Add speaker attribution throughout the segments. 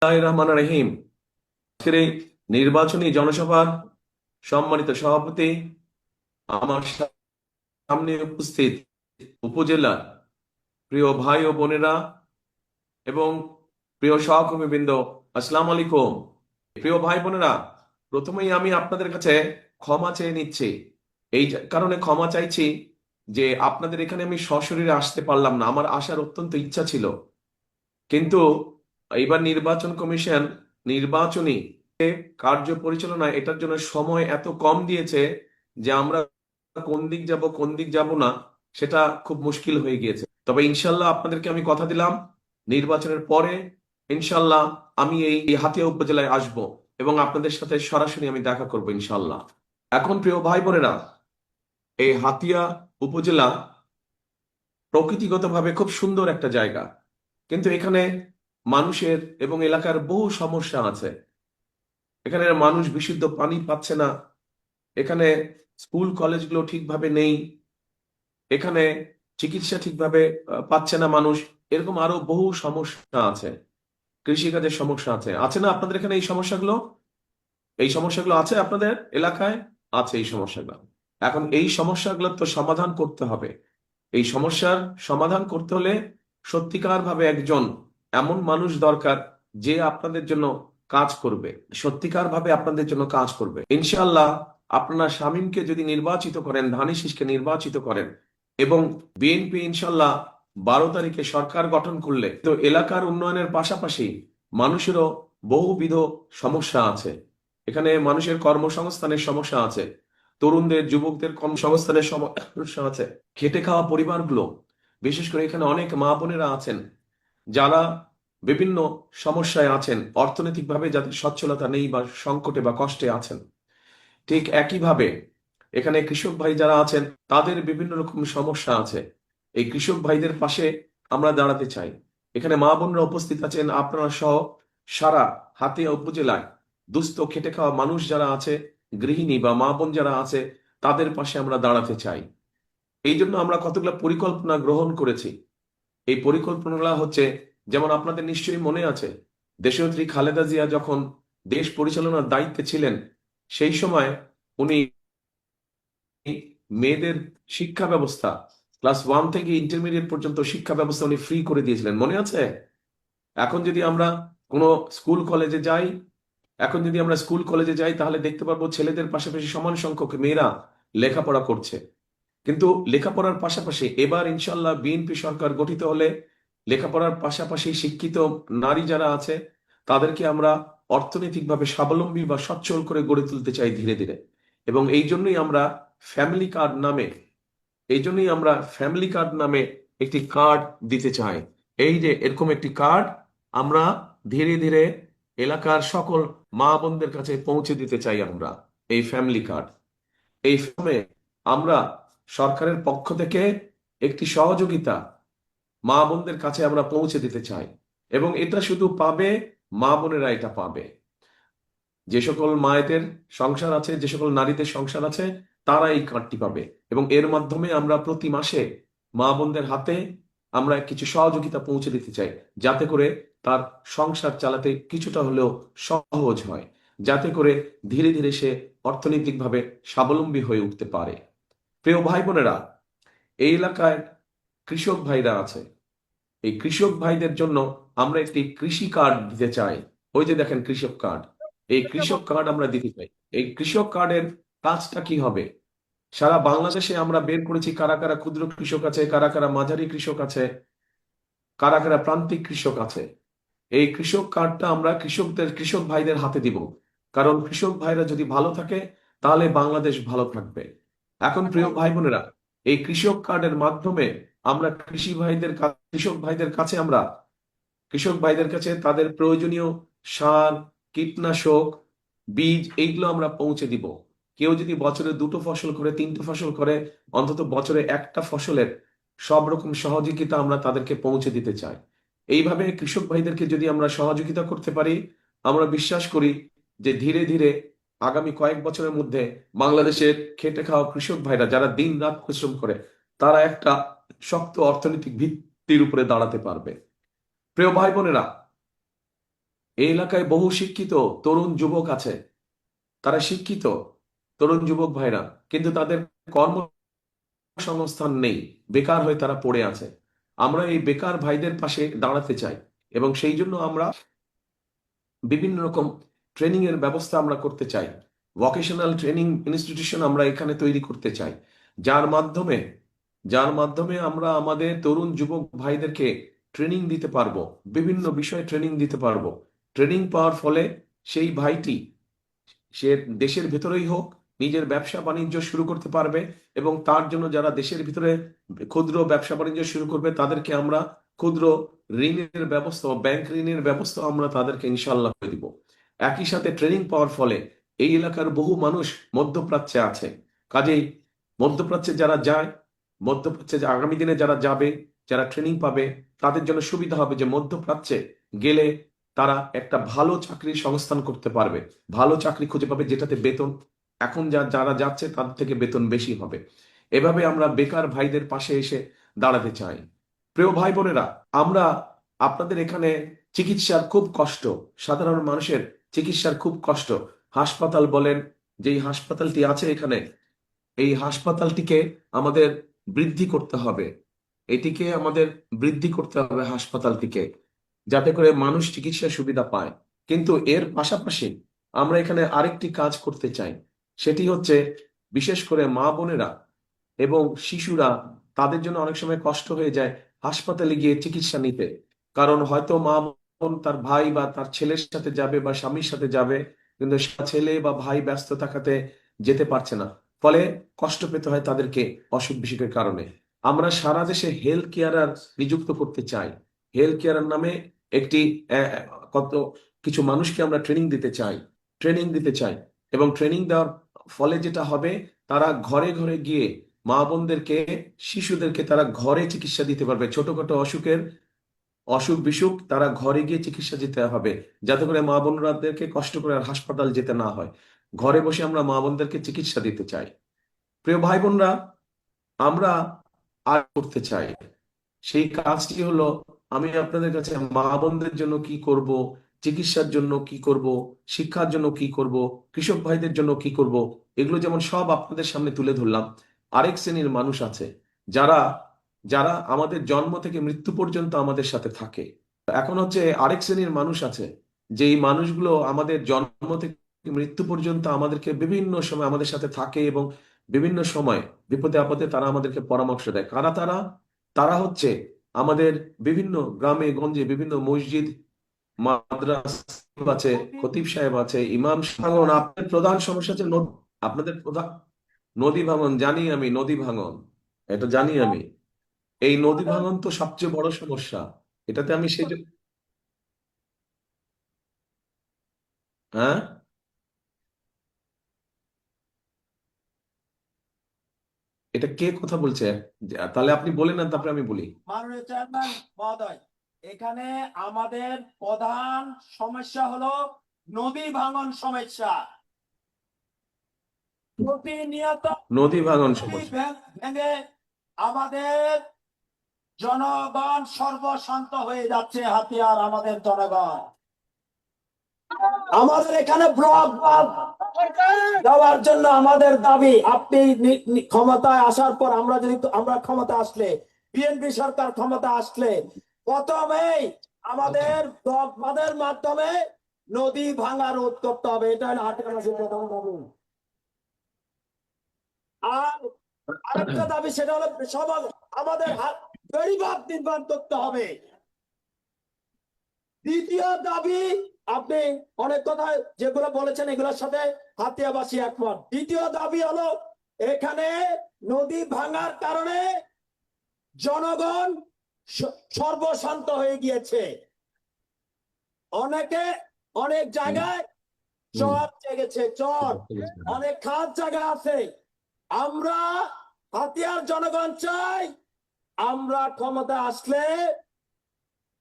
Speaker 1: রহমান রহিম। আজকের এই নির্বাচনী জনসভার সম্মানিত সভাপতি, আমার সামনে উপস্থিত উপজেলা প্রিয় ভাই ও বোনেরা এবং প্রিয় সহকর্মীবৃন্দ, আসসালামু আলাইকুম। প্রিয় ভাই বোনেরা, প্রথমেই আমি আপনাদের কাছে ক্ষমা চেয়ে নিচ্ছি। এই কারণে ক্ষমা চাইছি যে আপনাদের এখানে আমি সশরীরে আসতে পারলাম না। আমার আসার অত্যন্ত ইচ্ছা ছিল, কিন্তু এইবার নির্বাচন কমিশন নির্বাচনী কার্য পরিচালনায় এটার জন্য সময় এত কম দিয়েছে যে আমরা কোন দিক যাব কোন দিক যাব না সেটা খুব মুশকিল হয়ে গিয়েছে। তবে ইনশাল্লাহ আপনাদেরকে আমি কথা দিলাম, নির্বাচনের পরে ইনশাল্লাহ আমি এই হাতিয়া উপজেলায় আসব এবং আপনাদের সাথে সরাসরি আমি দেখা করব ইনশাল্লাহ। এখন প্রিয় ভাই বোনেরা, এই হাতিয়া উপজেলা প্রকৃতিগতভাবে খুব সুন্দর একটা জায়গা, কিন্তু এখানে মানুষের এবং এলাকার বহু সমস্যা আছে। এখানে মানুষ বিশুদ্ধ পানি পাচ্ছে না, এখানে স্কুল কলেজগুলো ঠিকভাবে নেই, এখানে চিকিৎসা ঠিকভাবে পাচ্ছে না মানুষ। এরকম আরো বহু সমস্যা আছে। কৃষিকাজের সমস্যা আছে, আছে না আপনাদের এখানে এই সমস্যাগুলো? এই সমস্যাগুলো আছে আপনাদের এলাকায়? আছে এই সমস্যাগুলো। এখন এই সমস্যাগুলো তো সমাধান করতে হবে। এই সমস্যার সমাধান করতে হলে সত্যিকার ভাবে একজন এমন মানুষ দরকার যে আপনাদের জন্য কাজ করবে, সত্যিকার ভাবে আপনাদের জন্য কাজ করবে ইনশাআল্লাহ। আপনারা শামীমকে যদি নির্বাচিত করেন, ধানের শীষকে নির্বাচিত করেন এবং বিএনপি ইনশাআল্লাহ 12 তারিখে সরকার গঠন করলে তো এলাকার উন্নয়নের পাশাপাশি মানুষেরও বহুবিধ সমস্যা আছে। এখানে মানুষের কর্মসংস্থানের সমস্যা আছে, তরুণদের যুবকদের কর্মসংস্থানের সমস্যা আছে। খেটে খাওয়া পরিবারগুলো, বিশেষ করে এখানে অনেক মা বোনেরা আছেন যারা বিভিন্ন সমস্যায় আছেন, অর্থনৈতিকভাবে যাদের সচ্ছলতা নেই বা সংকটে বা কষ্টে আছেন। ঠিক একইভাবে এখানে কৃষক ভাই যারা আছেন তাদের বিভিন্ন রকম সমস্যা আছে। এই কৃষক ভাইদের পাশে আমরা দাঁড়াতে চাই। এখানে মা বোনরা উপস্থিত আছেন, আপনারা সহ সারা হাতিয়া উপজেলায় দুস্থ খেটে খাওয়া মানুষ যারা আছে, গৃহিণী বা মা বোন যারা আছে, তাদের পাশে আমরা দাঁড়াতে চাই। এই জন্য আমরা কতগুলো পরিকল্পনা গ্রহণ করেছি। এই পরিকল্পনাগুলো হচ্ছে, যেমন আপনাদের নিশ্চয়ই মনে আছে, দেশনেত্রী খালেদা জিয়া যখন দেশ পরিচালনার দায়িত্বে ছিলেন সেই সময় উনি মেয়েদের শিক্ষা ব্যবস্থা ক্লাস 1 থেকে ইন্টারমিডিয়েট পর্যন্ত শিক্ষা ব্যবস্থা উনি ফ্রি করে দিয়েছিলেন, মনে আছে? এখন যদি আমরা কোনো স্কুল কলেজে যাই এখন যদি আমরা স্কুল কলেজে যাই তাহলে দেখতে পারবো ছেলেদের পাশাপাশি সমান সংখ্যক মেয়েরা লেখাপড়া করছে। কিন্তু লেখাপড়ার পাশাপাশি এবার ইনশাল্লাহ বিএনপি সরকার গঠিত হলে লেখাপড়ার পাশাপাশি শিক্ষিত নারী যারা আছে তাদেরকে আমরা অর্থনৈতিকভাবে স্বাবলম্বী বা সচ্ছল করে গড়ে তুলতে চাই ধীরে ধীরে। এবং ফ্যামিলি কার্ড নামে এই জন্যই আমরা ফ্যামিলি কার্ড নামে একটি কার্ড দিতে চাই। এই যে এরকম একটি কার্ড আমরা ধীরে ধীরে এলাকার সকল মা বোনদের কাছে পৌঁছে দিতে চাই। আমরা এই ফ্যামিলি কার্ড, এই ফর্মে আমরা সরকারের পক্ষ থেকে একটি সহযোগিতা মা বোনদের কাছে আমরা পৌঁছে দিতে চাই। এবং এটা শুধু পাবে মা বোনেরা, এটা পাবে যে সকল মায়েদের সংসার আছে, যে সকল নারীদের সংসার আছে, তারা এই কার্ডটি পাবে। এবং এর মাধ্যমে আমরা প্রতি মাসে মা বোনদের হাতে আমরা কিছু সহযোগিতা পৌঁছে দিতে চাই, যাতে করে তার সংসার চালাতে কিছুটা হলেও সহজ হয়, যাতে করে ধীরে ধীরে সে অর্থনৈতিকভাবে স্বাবলম্বী হয়ে উঠতে পারে। প্রিয় ভাই বোনেরা, এই এলাকায় কৃষক ভাইরা আছে। এই কৃষক ভাইদের জন্য আমরা একটি কৃষি কার্ড দিতে চাই। ওই যে দেখেন কৃষক কার্ড, এই কৃষক কার্ড আমরা দিতে চাই। এই কৃষক কার্ডের কাজটা কি হবে? সারা বাংলাদেশে আমরা বের করেছি কারা কারা ক্ষুদ্র কৃষক আছে, কারা কারা মাঝারি কৃষক আছে, কারা কারা প্রান্তিক কৃষক আছে। এই কৃষক কার্ডটা আমরা কৃষক ভাইদের হাতে দিব। কারণ কৃষক ভাইরা যদি ভালো থাকে তাহলে বাংলাদেশ ভালো থাকবে। এখন প্রিয় ভাই বোনেরা, এই কৃষক কার্ডের মাধ্যমে আমরা কৃষক ভাইদের কাছে তাদের প্রয়োজনীয় সার, কীটনাশক, বীজ এইগুলো আমরা পৌঁছে দিব। কেউ যদি বছরে 2টো ফসল করে, 3টে ফসল করে, অন্তত বছরে একটা ফসলের সব রকম সহযোগিতা আমরা তাদেরকে পৌঁছে দিতে চাই। এইভাবে কৃষক ভাইদেরকে যদি আমরা সহযোগিতা করতে পারি, আমরা বিশ্বাস করি যে ধীরে ধীরে আগামী কয়েক বছরের মধ্যে বাংলাদেশের খেটে খাওয়া কৃষক ভাইরা যারা দিন রাত পরিশ্রম করে, তারা একটা শক্ত অর্থনৈতিক ভিত্তির উপরে দাঁড়াতে পারবে। প্রিয় ভাই বোনেরা, এই এলাকায় বহু শিক্ষিত তরুণ যুবক আছে, তারা শিক্ষিত তরুণ যুবক ভাইরা, কিন্তু তাদের কর্মসংস্থান নেই, বেকার হয়ে তারা পড়ে আছে। আমরা এই বেকার ভাইদের পাশে দাঁড়াতে চাই এবং সেই জন্য আমরা বিভিন্ন রকম ট্রেনিং এর ব্যবস্থা আমরা করতে চাই। ভোকেশনাল ট্রেনিং ইনস্টিটিউশন আমরা এখানে তৈরি করতে চাই, যার মাধ্যমে আমরা আমাদের তরুণ যুবক ভাইদেরকে ট্রেনিং দিতে পারবো, বিভিন্ন বিষয়ে ট্রেনিং দিতে পারবো। ট্রেনিং পাওয়ার ফলে সেই ভাইটি, সে দেশের ভেতরেই হোক, নিজের ব্যবসা বাণিজ্য শুরু করতে পারবে এবং তার জন্য যারা দেশের ভিতরে ক্ষুদ্র ব্যবসা বাণিজ্য শুরু করবে তাদেরকে আমরা ক্ষুদ্র ঋণের ব্যবস্থা, ব্যাংক ঋণের ব্যবস্থা আমরা তাদেরকে ইনশাল্লাহ করে দিব। একই সাথে ট্রেনিং পাওয়ার ফলে এই এলাকার বহু মানুষ মধ্যপ্রাচ্যে আছে, কাজেই মধ্যপ্রাচ্যে যারা যায়, মধ্যপ্রাচ্যে আগামী দিনে যারা যাবে, যারা ট্রেনিং পাবে, তাদের জন্য সুবিধা হবে যে মধ্যপ্রাচ্যে গেলে তারা একটা ভালো চাকরির সংস্থান করতে পারবে, ভালো চাকরি খুঁজে পাবে, যেটাতে বেতন এখন যারা যাচ্ছে তার থেকে বেতন বেশি হবে। এভাবে আমরা বেকার ভাইদের পাশে এসে দাঁড়াতে চাই। প্রিয় ভাই বোনেরা, আমরা আপনাদের এখানে চিকিৎসার খুব কষ্ট, সাধারণ মানুষের চিকিৎসার খুব কষ্ট। হাসপাতাল বলেন, যেই হাসপাতালটি আছে এখানে, এই হাসপাতালটিকে আমাদের বৃদ্ধি করতে হবে, এটিকে আমাদের বৃদ্ধি করতে হবে হাসপাতালটিকে, যাতে করে মানুষ চিকিৎসা সুবিধা পায়। কিন্তু এর পাশাপাশি আমরা এখানে আরেকটি কাজ করতে চাই, সেটি হচ্ছে বিশেষ করে মা বোনেরা এবং শিশুরা, তাদের জন্য অনেক সময় কষ্ট হয়ে যায় হাসপাতালে গিয়ে চিকিৎসা নিতে, কারণ হয়তো মা বোন তার ভাই বা তার ছেলের সাথে যাবে বা স্বামীর সাথে যাবে, কিন্তু ছেলে বা ভাই ব্যস্ত থাকাতে যেতে পারছে না, ফলে কষ্ট পেতে হয় তাদেরকে অসুখ বিসুখের কারণে। আমরা সারা দেশে হেলথ কেয়ারার নিযুক্ত করতে চাই। হেলথ কেয়ারার নামে একটি কত কিছু মানুষকে আমরা ট্রেনিং দিতে চাই এবং ট্রেনিং দেওয়ার ফলে যেটা হবে, তারা ঘরে ঘরে গিয়ে মা বোনদেরকে, শিশুদেরকে তারা ঘরে চিকিৎসা দিতে পারবে। ছোটখাটো অসুখ বিসুখ তারা ঘরে গিয়ে চিকিৎসা দিতে হবে, যাতে করে মা বোনদেরকে কষ্ট করে আর হাসপাতাল যেতে না হয়। ঘরে বসে আমরা মা বোনদেরকে চিকিৎসা দিতে চাই। প্রিয় ভাই বোনরা, আমরা আর করতে চাই, সেই কাজটি হলো, আমি আপনাদের কাছে মা বোনদের জন্য কি করব, চিকিৎসার জন্য কি করব, শিক্ষার জন্য কি করব, কৃষক ভাইদের জন্য কি করব, এগুলো যেমন সব আপনাদের সামনে তুলে ধরলাম। আরেক শ্রেণীর মানুষ আছে যারা যারা আমাদের জন্ম থেকে মৃত্যু পর্যন্ত আমাদের সাথে থাকে। এখন হচ্ছে আরেক শ্রেণীর মানুষ আছে, যে এই মানুষগুলো আমাদের জন্ম থেকে মৃত্যু পর্যন্ত আমাদেরকে বিভিন্ন সময় আমাদের সাথে থাকে এবং বিভিন্ন সময় বিপদে আপদে তারা আমাদেরকে পরামর্শ দেয়। কারা তারা? তারা হচ্ছে আমাদের বিভিন্ন গ্রামে গঞ্জে বিভিন্ন মসজিদ, মাদ্রাসা আছে, খতিব সাহেব আছে, ইমাম ভাঙন। আপনাদের প্রধান সমস্যা হচ্ছে আপনাদের প্রধান নদী ভাঙন। জানি আমি, নদী ভাঙন, এটা জানি আমি। এই নদী ভাঙন তো সবচেয়ে বড় সমস্যা। এটাতে আমি সেই হ্যাঁ, এটা কে কথা বলছে? তাহলে আপনি বলেন না, তারপরে আমি বলি।
Speaker 2: মাননীয় চেয়ারম্যান মহোদয়, এখানে আমাদের প্রধান সমস্যা হলো নদী ভাঙন সমস্যা। প্রতিনিয়ত
Speaker 1: নদী ভাঙন
Speaker 2: নদী
Speaker 1: সমস্যা।
Speaker 2: ভেঙে আমাদের জনগণ সর্বশান্ত হয়ে যাচ্ছে। হাতিয়ার আমাদের জনগণ, আমাদের এখানে ব্লক দেওয়ার জন্য আমাদের দাবি, আপনি ক্ষমতায় আসার পর আমরা ক্ষমতা আসলে, বিএনপি সরকার ক্ষমতা আসলে প্রথমেই আমাদের ব্লক বাঁধের মাধ্যমে নদী ভাঙা রোধ করতে হবে। এটা হলো হাতিয়ার প্রধান দাবি। আর আরেকটা দাবি, সেটা হলো সবার আমাদের বেড়িবাঁধ নির্মাণ করতে হবে। দ্বিতীয় দাবি, আপনি অনেক কথা যেগুলো বলেছেন এগুলোর সাথে হাতিয়াবাসী একমত। দ্বিতীয় দাবি হলো, এখানে নদী ভাঙার কারণে জনগণ সর্বশান্ত হয়ে গিয়েছে। অনেক জায়গায় চর জেগেছে, চর, অনেক খাদ জায়গা আছে। আমরা হাতিয়ার জনগণ চাই, আমরা ক্ষমতা আসলে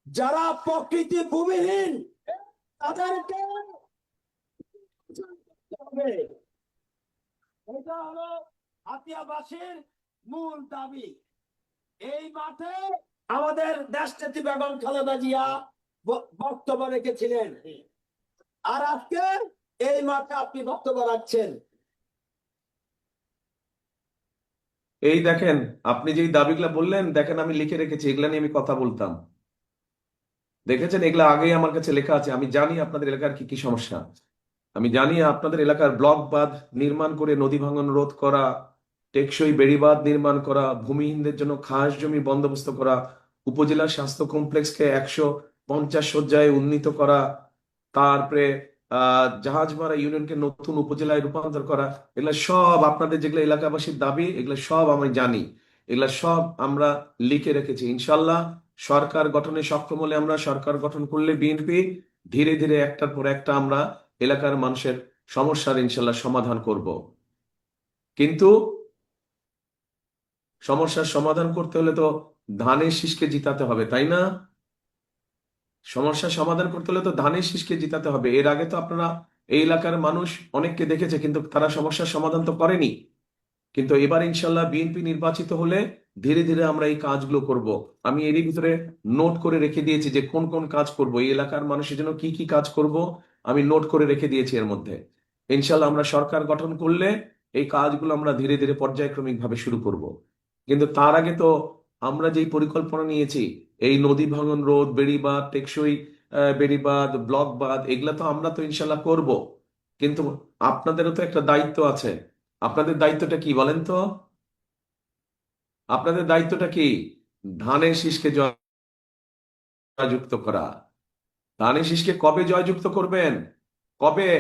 Speaker 2: যারা প্রকৃতি ভূমিহীন তাদেরকে এটা হলো হাতিয়াবাসীর মূল দাবি। এই মাঠে আমাদের দেশনেত্রী বেগম খালেদা জিয়া বক্তব্য রেখেছিলেন। আর আজকে এই মাঠে আপনি বক্তব্য রাখছেন।
Speaker 1: এই দেখেন, আপনি যেই দাবিগুলা বললেন, দেখেন আমি লিখে রেখেছি, এগুলা নিয়ে আমি কথা বলতাম। দেখেছেন, এগুলা আগেই আমার কাছে লেখা আছে। আমি জানি আপনাদের এলাকার কি কি সমস্যা। আমি জানি আপনাদের এলাকার ব্লক বাঁধ নির্মাণ করে নদী ভাঙন রোধ করা, টেকসই বেড়িবাঁধ নির্মাণ করা, ভূমিহীনদের জন্য খাস জমি বন্দোবস্ত করা, উপজেলা স্বাস্থ্য কমপ্লেক্সকে 150 শয্যায় উন্নীত করা, তারপরে জাহাজমারা ইউনিয়নকে নতুন উপজেলায় রূপান্তর করা। এগুলা সব আপনাদের যেগুলো এলাকাবাসীর দাবি, এগুলো সব আমি জানি। এগুলা সব আমরা লিখে রেখেছি। ইনশাল্লাহ সরকার গঠনে সক্ষম হলে, আমরা সরকার গঠন করলে বিএনপি ধীরে ধীরে একটার পর একটা আমরা এলাকার মানুষের সমস্যার ইনশাল্লাহ সমাধান করব। কিন্তু সমস্যার সমাধান করতে হলে তো ধানের শীষকে জিতাতে হবে, তাই না? সমস্যার সমাধান করতে হলে তো ধানের শীষকে জিতাতে হবে। এর আগে তো আপনারা এই এলাকার মানুষ অনেককে দেখেছে, কিন্তু তারা সমস্যার সমাধান তো করেনি। কিন্তু এবার ইনশাল্লাহ বিএনপি নির্বাচিত হলে ধীরে ধীরে আমরা এই কাজগুলো করব। আমি এরই ভিতরে নোট করে রেখে দিয়েছি যে কোন কোন কাজ করব, এই এলাকার মানুষের জন্য কি কি কাজ করব আমি নোট করে রেখে দিয়েছি। এর মধ্যে ইনশাল্লাহ আমরা সরকার গঠন করলে এই কাজগুলো আমরা ধীরে ধীরে পর্যায়ক্রমিক ভাবে শুরু করব। কিন্তু তার আগে তো আমরা যেই পরিকল্পনা নিয়েছি, এই নদী ভাঙন রোধ, বেড়িবাঁধ, টেকসই বেড়িবাঁধ, ব্লক বাঁধ, এগুলা তো আমরা তো ইনশাল্লাহ করব। কিন্তু আপনাদেরও তো একটা দায়িত্ব আছে। আপনাদের দায়িত্বটা কি বলেন তো? আপনাদের দায়িত্বটা কি? ধানের শীষকে জয়যুক্ত করা। ধানের শীষকে কবে জয়যুক্ত করবেন? কবে?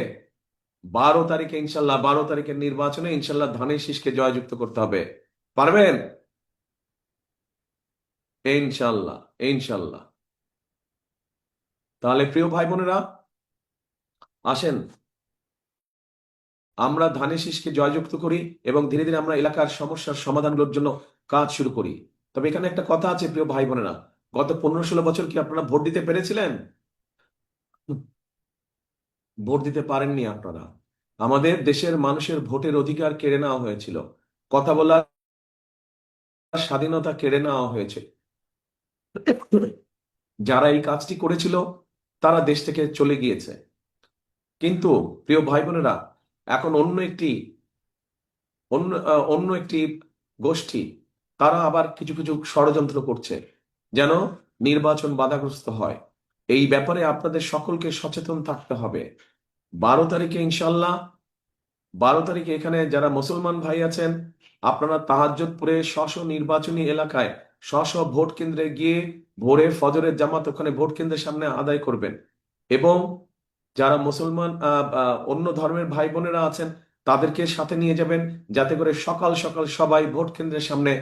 Speaker 1: 12 তারিখে ইনশাল্লাহ, 12 তারিখের নির্বাচনে ইনশাল্লাহ ধানের শীষকে জয়যুক্ত করতে হবে। পারবেন? ইনশাল্লাহ, ইনশাল্লাহ। তাহলে প্রিয় ভাই বোনেরা, আসেন আমরা ধানের শীষকে জয়যুক্ত করি এবং ধীরে ধীরে আমরা এলাকার সমস্যার সমাধানগুলোর জন্য কাজ শুরু করি। তবে এখানে একটা কথা আছে প্রিয় ভাই বোনেরা, গত 15-16 বছর কি আপনারা ভোট দিতে পেরেছিলেন? ভোট দিতে পারেননি আপনারা। আমাদের দেশের মানুষের ভোটের অধিকার কেড়ে নেওয়া হয়েছিল, কথা বলার স্বাধীনতা কেড়ে নেওয়া হয়েছে। যারা এই কাজটি করেছিল তারা দেশ থেকে চলে গিয়েছে। কিন্তু প্রিয় ভাই বোনেরা, এখন অন্য একটি গোষ্ঠী, তারা আবার কিছু কিছু ষড়যন্ত্র করছে যেন নির্বাচন বাধাগ্রস্ত হয়। এই ব্যাপারে আপনাদের সকলকে সচেতন থাকতে হবে। 12 তারিখে ইনশাল্লাহ, 12 তারিখে এখানে যারা মুসলমান ভাই আছেন, আপনারা তাহাজ্জুদ পড়ে স্ব নির্বাচনী এলাকায় স্ব ভোট কেন্দ্রে গিয়ে ভোরে ফজরের জামাত ওখানে ভোট কেন্দ্রের সামনে আদায় করবেন। এবং যারা মুসলমান অন্য ধর্মের ভাই বোনেরা আছেন, তাদেরকে সাথে নিয়ে যাবেন, যাতে করে সকাল সকাল সবাই ভোট কেন্দ্রের সামনে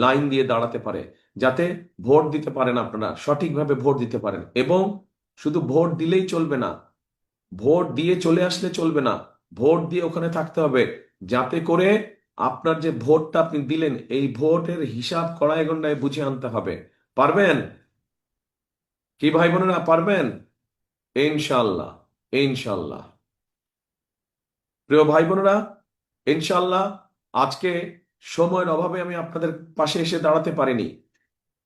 Speaker 1: লাইন দিয়ে দাঁড়াতে পারে, যাতে ভোট দিতে পারেন, আপনারা সঠিকভাবে ভোট দিতে পারেন। এবং শুধু ভোট দিলেই চলবে না, ভোট দিয়ে চলে আসলে চলবে না, ভোট দিয়ে ওখানে থাকতে হবে, যাতে করে আপনার যে ভোটটা আপনি দিলেন, এই ভোটের হিসাব কড়াই গন্ডায় বুঝে আনতে হবে। পারবেন কি ভাই বোনেরা, পারবেন? ইনশাল্লাহ, ইনশাল্লাহ। প্রিয় ভাই বোনেরা, ইনশাল্লাহ আজকে সময়ের অভাবে আমি আপনাদের পাশে এসে দাঁড়াতে পারিনি।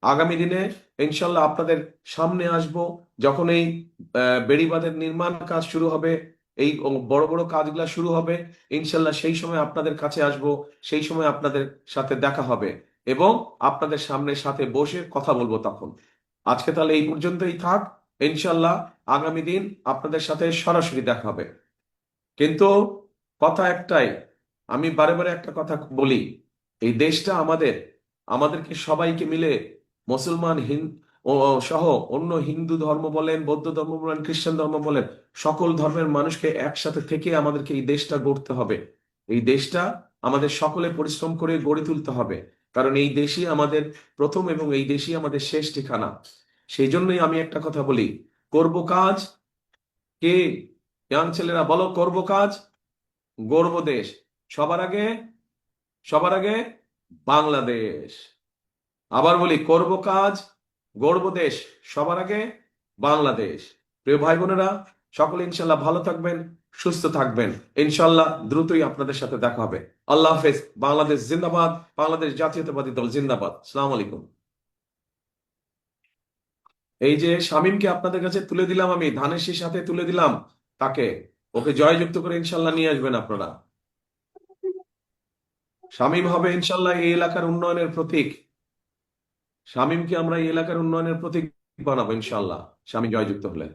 Speaker 1: আগামী দিনে ইনশাল্লাহ আপনাদের সামনে আসব, যখন এই বেড়িবাঁধের নির্মাণ কাজ শুরু হবে, এই বড় বড় কাজগুলা শুরু হবে, ইনশাল্লাহ সেই সময় আপনাদের কাছে আসব, সেই সময় আপনাদের সাথে দেখা হবে এবং আপনাদের সামনে সাথে বসে কথা বলবো তখন। আজকে তাহলে এই পর্যন্তই থাক। ইনশাল্লাহ আগামী দিন আপনাদের সাথে সরাসরি দেখা হবে। কিন্তু কথা একটাই, আমি বারে বারে একটা কথা বলি, এই দেশটা আমাদের, আমাদেরকে সবাইকে মিলে মুসলমান সহ অন্য হিন্দু ধর্ম বলেন, বৌদ্ধ ধর্ম বলেন, খ্রিস্টান ধর্ম বলেন, সকল ধর্মের মানুষকে একসাথে থেকে আমাদেরকে এই দেশটা গড়তে হবে। এই দেশটা আমাদের সকলে পরিশ্রম করে গড়ে তুলতে হবে, কারণ এই দেশই আমাদের প্রথম এবং এই দেশই আমাদের শেষ ঠিকানা। সেই জন্যই আমি একটা কথা বলি, করব কাজ, কে ইয়াং ছেলেরা বলো, করব কাজ, গর্ব দেশ। সবার আগে, সবার আগে বাংলাদেশ। আবার বলি, করব কাজ, গর্ব দেশ, সবার আগে বাংলাদেশ। প্রিয় ভাই বোনেরা, সকলে ইনশাল্লাহ ভালো থাকবেন, সুস্থ থাকবেন। ইনশাল্লাহ দ্রুতই আপনাদের সাথে দেখা হবে। আল্লাহ হাফেজ। বাংলাদেশ জিন্দাবাদ, বাংলাদেশ জাতীয়তাবাদী দল জিন্দাবাদ। আসসালামু আলাইকুম। এই যে শামীমকে আপনাদের কাছে তুলে দিলাম, আমি ধানের শীষ সাথে তুলে দিলাম, তাকে, ওকে জয়যুক্ত করে ইনশাল্লাহ নিয়ে আসবেন আপনারা। শামীম হবে ইনশাল্লাহ এই এলাকার উন্নয়নের প্রতীক। শামীমকে আমরা এই এলাকার উন্নয়নের প্রতীক বানাবো ইনশাল্লাহ, শামীম জয়যুক্ত হলে।